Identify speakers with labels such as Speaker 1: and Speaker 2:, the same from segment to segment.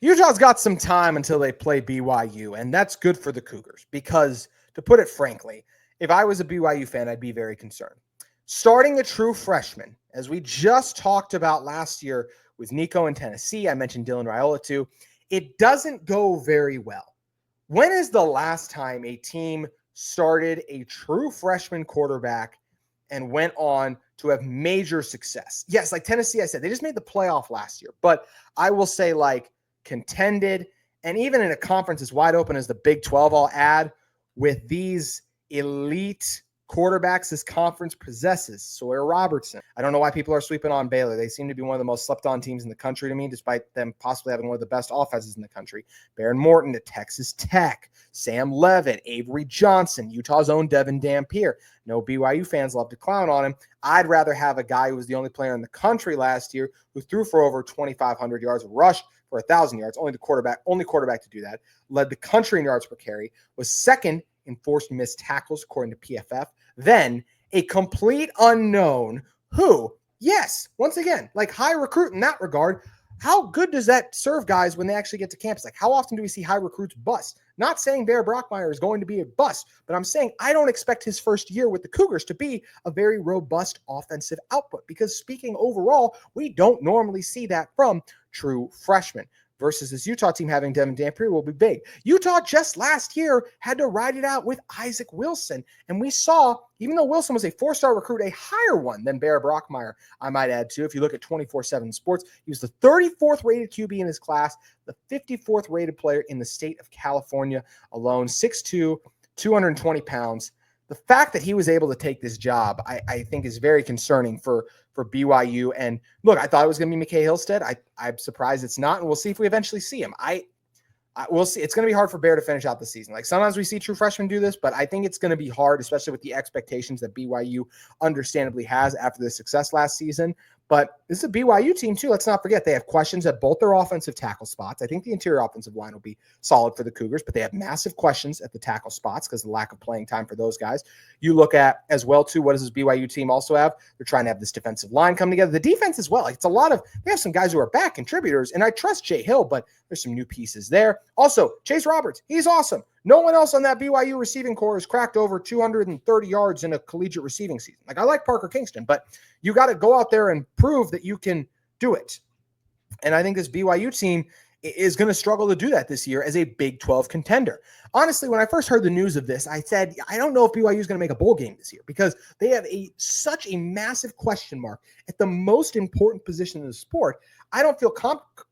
Speaker 1: Utah's got some time until they play BYU, and that's good for the Cougars because, to put it frankly, if I was a BYU fan, I'd be very concerned. Starting a true freshman, as we just talked about last year with Nico in Tennessee, I mentioned Dylan Raiola too, it doesn't go very well. When is the last time a team started a true freshman quarterback and went on to have major success? Yes, like Tennessee, I said, they just made the playoff last year, but I will say contended, and even in a conference as wide open as the Big 12, I'll add, with these elite quarterbacks this conference possesses. Sawyer Robertson. I don't know why people are sweeping on Baylor. They seem to be one of the most slept on teams in the country to me, despite them possibly having one of the best offenses in the country. Baron Morton at Texas Tech, Sam Levitt, Avery Johnson, Utah's own Devin Dampier. No BYU fans love to clown on him. I'd rather have a guy who was the only player in the country last year who threw for over 2,500 yards, rushed for 1,000 yards, only quarterback to do that, led the country in yards per carry, was second in forced missed tackles, according to PFF, then a complete unknown who, yes, once again, high recruit in that regard. How good does that serve guys when they actually get to campus? How often do we see high recruits bust? Not saying Bear Bachmeier is going to be a bust, but I'm saying I don't expect his first year with the Cougars to be a very robust offensive output, because speaking overall, we don't normally see that from true freshmen. Versus this Utah team having Devin Dampier will be big. Utah just last year had to ride it out with Isaac Wilson. And we saw, even though Wilson was a 4-star recruit, a higher one than Bear Bachmeier, I might add too. If you look at 24/7 Sports, he was the 34th rated QB in his class, the 54th rated player in the state of California alone, 6'2", 220 pounds. The fact that he was able to take this job, I think, is very concerning for BYU. And look, I thought it was going to be McKay Hillstead. I'm surprised it's not, and we'll see if we eventually see him. We'll see. It's going to be hard for Bear to finish out the season. Sometimes we see true freshmen do this, but I think it's going to be hard, especially with the expectations that BYU understandably has after the success last season. But this is a BYU team too. Let's not forget they have questions at both their offensive tackle spots. I think the interior offensive line will be solid for the Cougars, but they have massive questions at the tackle spots because of the lack of playing time for those guys. You look at as well too, what does this BYU team also have? They're trying to have this defensive line come together. The defense as well. It's a lot of, they have some guys who are back contributors, and I trust Jay Hill, but there's some new pieces there. Also, Chase Roberts, he's awesome. No one else on that BYU receiving core has cracked over 230 yards in a collegiate receiving season. I like Parker Kingston, but you got to go out there and prove that you can do it. And I think this BYU team is going to struggle to do that this year as a Big 12 contender. Honestly, when I first heard the news of this, I said, I don't know if BYU is going to make a bowl game this year because they have such a massive question mark at the most important position in the sport. I don't feel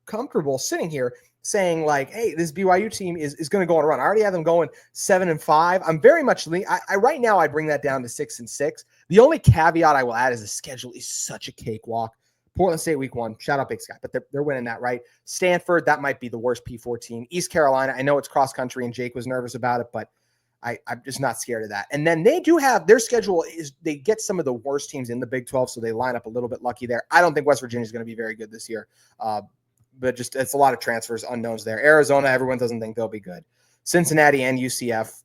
Speaker 1: comfortable sitting here saying hey, this BYU team is going to go on a run. I already have them going 7-5. I'm very much right now I bring that down to 6-6. The only caveat I will add is the schedule is such a cakewalk. Portland State week 1, shout out Big Sky, but they're winning that, right? Stanford, that might be the worst P4 team. East Carolina, I know it's cross country and Jake was nervous about it, but I'm just not scared of that. And then they do have their schedule they get some of the worst teams in the Big 12, so they line up a little bit lucky there. I don't think West Virginia is going to be very good this year. But just it's a lot of transfers, unknowns there. Arizona, everyone doesn't think they'll be good. Cincinnati and UCF,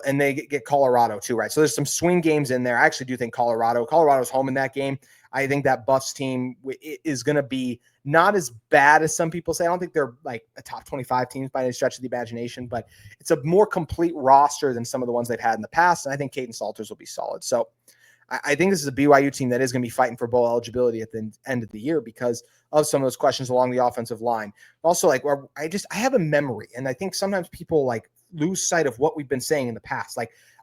Speaker 1: and they get Colorado too, right? So there's some swing games in there. I actually do think Colorado's home in that game. I think that Buffs team is going to be not as bad as some people say. I don't think they're a top 25 team by any stretch of the imagination, but it's a more complete roster than some of the ones they've had in the past. And I think Caden Salters will be solid. So I think this is a BYU team that is going to be fighting for bowl eligibility at the end of the year because of some of those questions along the offensive line. Also, I have a memory, and I think sometimes people lose sight of what we've been saying in the past.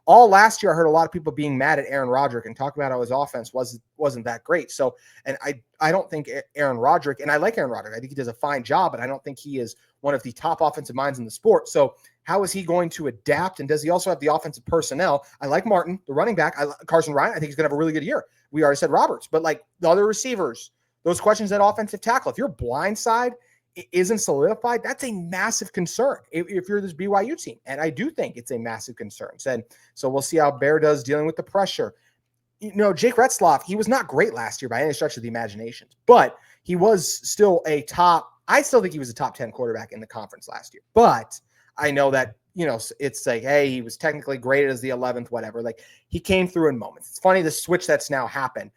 Speaker 1: All last year, I heard a lot of people being mad at Aaron Roderick and talking about how his offense wasn't that great. So, and I don't think Aaron Roderick, and I like Aaron Roderick, I think he does a fine job, but I don't think he is one of the top offensive minds in the sport. So how is he going to adapt? And does he also have the offensive personnel? I like Martin, the running back. Carson Ryan, I think he's going to have a really good year. We already said Roberts, but the other receivers, those questions at offensive tackle, if your blind side isn't solidified, that's a massive concern if you're this BYU team. And I do think it's a massive concern. So we'll see how Bear does dealing with the pressure. Jake Retzloff, he was not great last year by any stretch of the imagination, but he was still I still think he was a top 10 quarterback in the conference last year. But I know that, it's hey, he was technically graded as the 11th, whatever. He came through in moments. It's funny the switch that's now happened.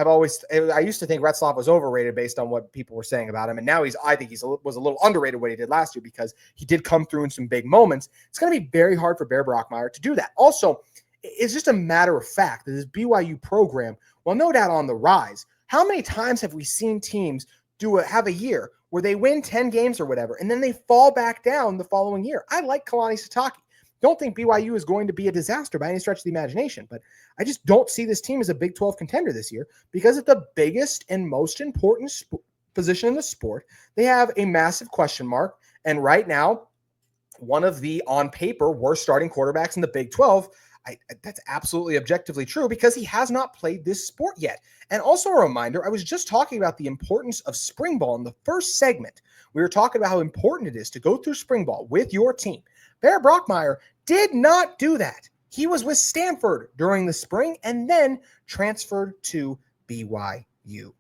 Speaker 1: I used to think Retzlaff was overrated based on what people were saying about him. And now I think was a little underrated what he did last year because he did come through in some big moments. It's going to be very hard for Bear Bachmeier to do that. Also, it's just a matter of fact that this BYU program, well, no doubt on the rise. How many times have we seen teams have a year where they win 10 games or whatever, and then they fall back down the following year? I like Kalani Sitake. Don't think BYU is going to be a disaster by any stretch of the imagination, but I just don't see this team as a Big 12 contender this year because at the biggest and most important position in the sport, they have a massive question mark. And right now, one of the, on paper, worst starting quarterbacks in the Big 12. That's absolutely objectively true because he has not played this sport yet. And also a reminder, I was just talking about the importance of spring ball in the first segment. We were talking about how important it is to go through spring ball with your team. Bear Bachmeier did not do that. He was with Stanford during the spring and then transferred to BYU.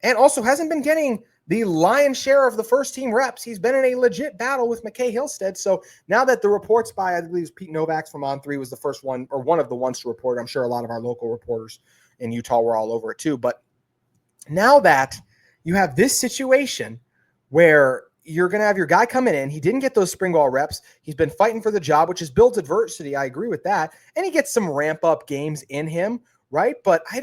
Speaker 1: And also hasn't been getting the lion's share of the first team reps. He's been in a legit battle with McKay Hillstead. So now that the reports by, I believe Pete Novak from On3 was the first one or one of the ones to report, I'm sure a lot of our local reporters in Utah were all over it too. But now that you have this situation where you're going to have your guy coming in, he didn't get those spring ball reps. He's been fighting for the job, which has built adversity. I agree with that. And he gets some ramp up games in him, right? But I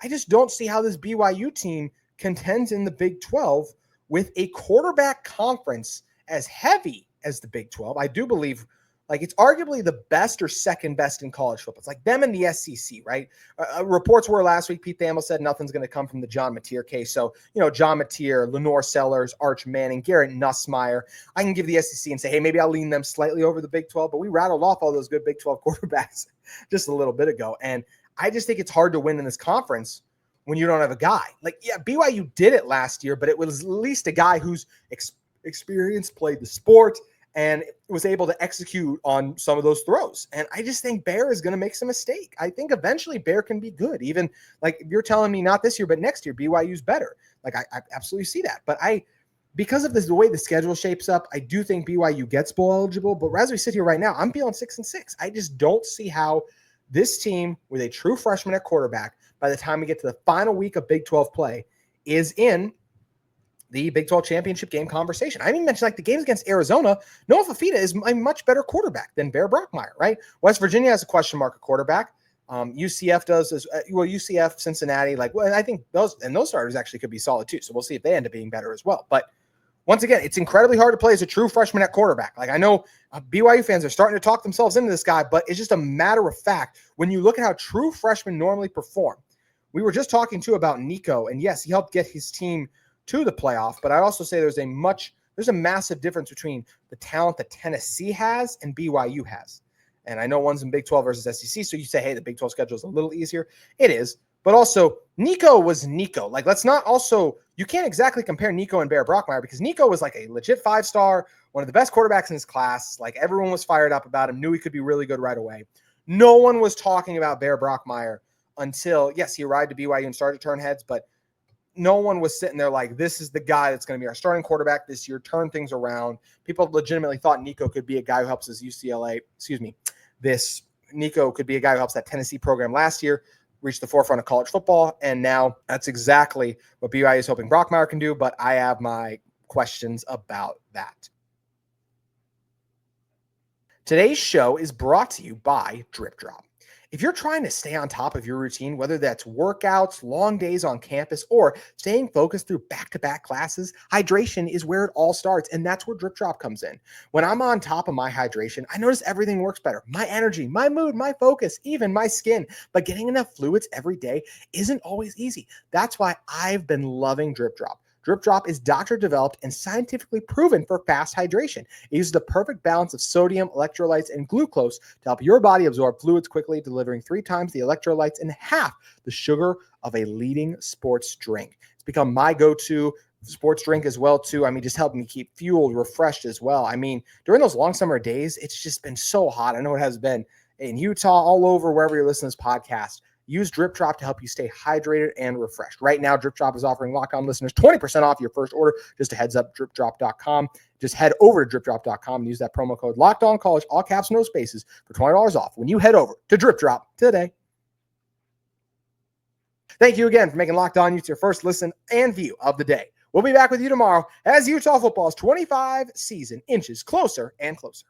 Speaker 1: just don't see how this BYU team contends in the Big 12 with a quarterback conference as heavy as the Big 12. I do believe it's arguably the best or second best in college football. It's like them and the SEC, right? Reports were last week, Pete Thamel said nothing's going to come from the John Mateer case. So, John Mateer, Lenore Sellers, Arch Manning, Garrett Nussmeier. I can give the SEC and say, hey, maybe I'll lean them slightly over the Big 12, but we rattled off all those good Big 12 quarterbacks just a little bit ago. And I just think it's hard to win in this conference when you don't have a guy. BYU did it last year, but it was at least a guy who's experienced, played the sport, and was able to execute on some of those throws. And I just think Bear is going to make some mistake. I think eventually Bear can be good. Even you're telling me not this year, but next year, BYU's better. I absolutely see that. But because of the way the schedule shapes up, I do think BYU gets bowl eligible. But as we sit here right now, I'm feeling 6-6. I just don't see how this team with a true freshman at quarterback, by the time we get to the final week of Big 12 play, is in the Big 12 championship game conversation. I even mentioned the games against Arizona. Noah Fafita is a much better quarterback than Bear Bachmeier, right? West Virginia has a question mark at quarterback. UCF does as well. UCF, Cincinnati, I think those starters actually could be solid too. So we'll see if they end up being better as well. But once again, it's incredibly hard to play as a true freshman at quarterback. I know BYU fans are starting to talk themselves into this guy, but it's just a matter of fact when you look at how true freshmen normally perform. We were just talking too about Nico, and yes, he helped get his team to the playoff, but I also say there's a massive difference between the talent that Tennessee has and BYU has. And I know one's in Big 12 versus SEC, so you say, hey, the Big 12 schedule is a little easier. It is, but also Nico was Nico. You can't exactly compare Nico and Bear Bachmeier because Nico was a legit 5-star, one of the best quarterbacks in his class. Everyone was fired up about him, knew he could be really good right away. No one was talking about Bear Bachmeier until, yes, he arrived to BYU and started to turn heads, but no one was sitting there this is the guy that's going to be our starting quarterback this year, turn things around. People legitimately thought Nico could be a guy who helps his Nico could be a guy who helps that Tennessee program last year reach the forefront of college football. And now that's exactly what BYU is hoping Bachmeier can do, but I have my questions about that. Today's show is brought to you by DripDrop. If you're trying to stay on top of your routine, whether that's workouts, long days on campus, or staying focused through back-to-back classes, hydration is where it all starts, and that's where DripDrop comes in. When I'm on top of my hydration, I notice everything works better. My energy, my mood, my focus, even my skin. But getting enough fluids every day isn't always easy. That's why I've been loving DripDrop. DripDrop is doctor-developed and scientifically proven for fast hydration. It uses the perfect balance of sodium, electrolytes, and glucose to help your body absorb fluids quickly, delivering 3 times the electrolytes and half the sugar of a leading sports drink. It's become my go-to sports drink as well, too. Just helping me keep fueled, refreshed as well. During those long summer days, it's just been so hot. I know it has been in Utah, all over, wherever you're listening to this podcast. Use DripDrop to help you stay hydrated and refreshed. Right now, DripDrop is offering Locked On listeners 20% off your first order. Just a heads up, DripDrop.com. Just head over to DripDrop.com and use that promo code LOCKEDONCollege, all caps, no spaces, for $20 off when you head over to DripDrop today. Thank you again for making Locked On Utes your first listen and view of the day. We'll be back with you tomorrow as Utah football's 25 season inches closer and closer.